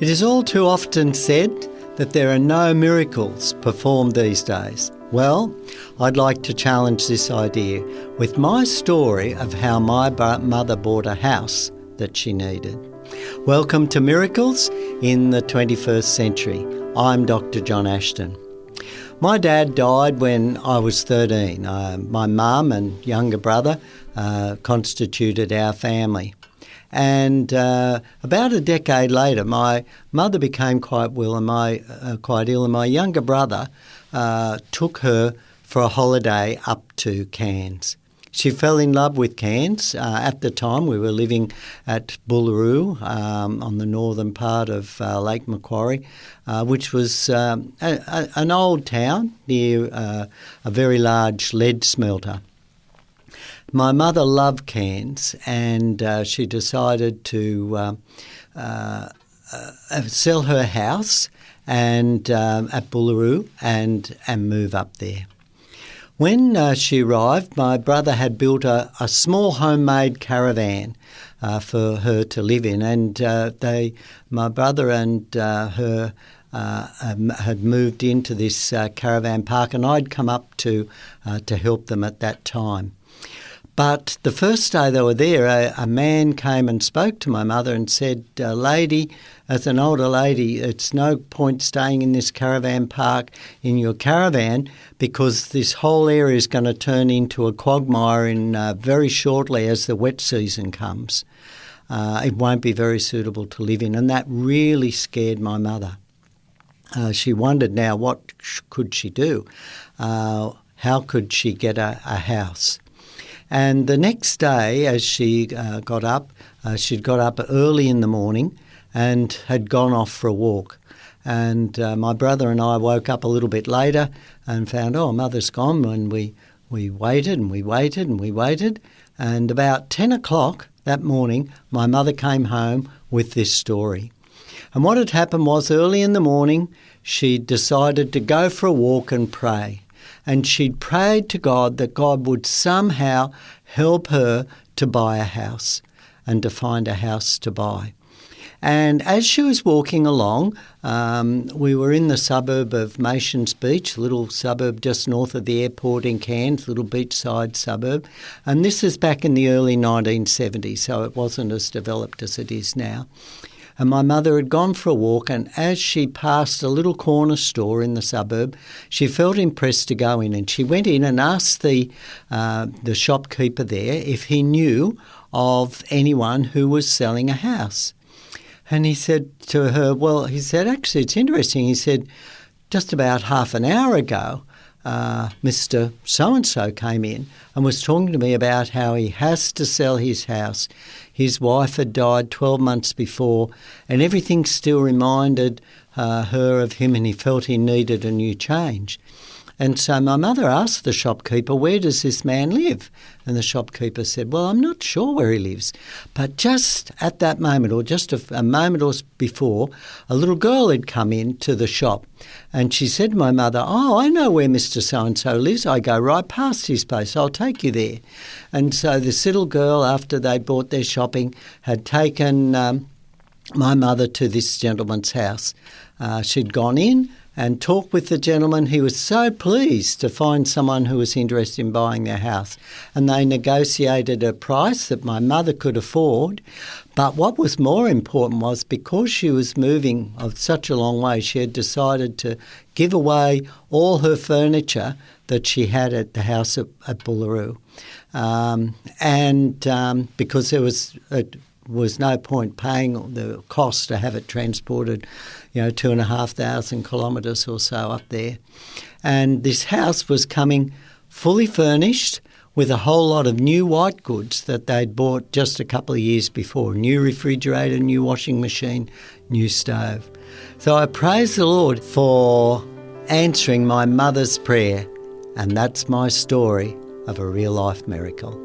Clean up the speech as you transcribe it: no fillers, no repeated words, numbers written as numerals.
It is all too often said that there are no miracles performed these days. Well, I'd like to challenge this idea with my story of how my mother bought a house that she needed. Welcome to Miracles in the 21st Century. I'm Dr. John Ashton. My dad died when I was 13. My mum and younger brother constituted our family. And about a decade later, my mother became quite ill, and my younger brother took her for a holiday up to Cairns. She fell in love with Cairns. At the time, we were living at Buluroo on the northern part of Lake Macquarie, which was an old town near a very large lead smelter. My mother loved Cairns, and she decided to sell her house and at Buluroo and move up there. When she arrived, my brother had built a small homemade caravan for her to live in, and my brother and her had moved into this caravan park, and I'd come up to help them at that time. But the first day they were there, a man came and spoke to my mother and said, "Lady, as an older lady, it's no point staying in this caravan park in your caravan because this whole area is going to turn into a quagmire very shortly as the wet season comes. It won't be very suitable to live in." And that really scared my mother. She wondered now what could she do? How could she get a house? And the next day, as she got up, she'd got up early in the morning and had gone off for a walk. And my brother and I woke up a little bit later and found, Mother's gone. And we waited and we waited and we waited. And about 10 o'clock that morning, my mother came home with this story. And what had happened was early in the morning, she decided to go for a walk and pray. And she'd prayed to God that God would somehow help her to buy a house and to find a house to buy. And as she was walking along, we were in the suburb of Masons Beach, a little suburb just north of the airport in Cairns, a little beachside suburb. And this is back in the early 1970s, so it wasn't as developed as it is now. And my mother had gone for a walk, and as she passed a little corner store in the suburb, she felt impressed to go in, and she went in and asked the shopkeeper there if he knew of anyone who was selling a house. And he said to her, actually, it's interesting. He said, just about half an hour ago, Mr. So-and-so came in and was talking to me about how he has to sell his house. His wife had died 12 months before, and everything still reminded her of him, and he felt he needed a new change. And so my mother asked the shopkeeper, "Where does this man live?" And the shopkeeper said, "Well, I'm not sure where he lives." But just at that moment, or just a moment or before, a little girl had come into the shop, and she said to my mother, "I know where Mr. So-and-so lives. I go right past his place. I'll take you there." And so this little girl, after they bought their shopping, had taken my mother to this gentleman's house. She'd gone in and talked with the gentleman. He was so pleased to find someone who was interested in buying their house. And they negotiated a price that my mother could afford. But what was more important was because she was moving of such a long way, she had decided to give away all her furniture that she had at the house at Buluroo. Because there was no point paying the cost to have it transported, 2,500 kilometres or so up there. And this house was coming fully furnished with a whole lot of new white goods that they'd bought just a couple of years before. New refrigerator, new washing machine, new stove. So I praise the Lord for answering my mother's prayer, and that's my story of a real-life miracle.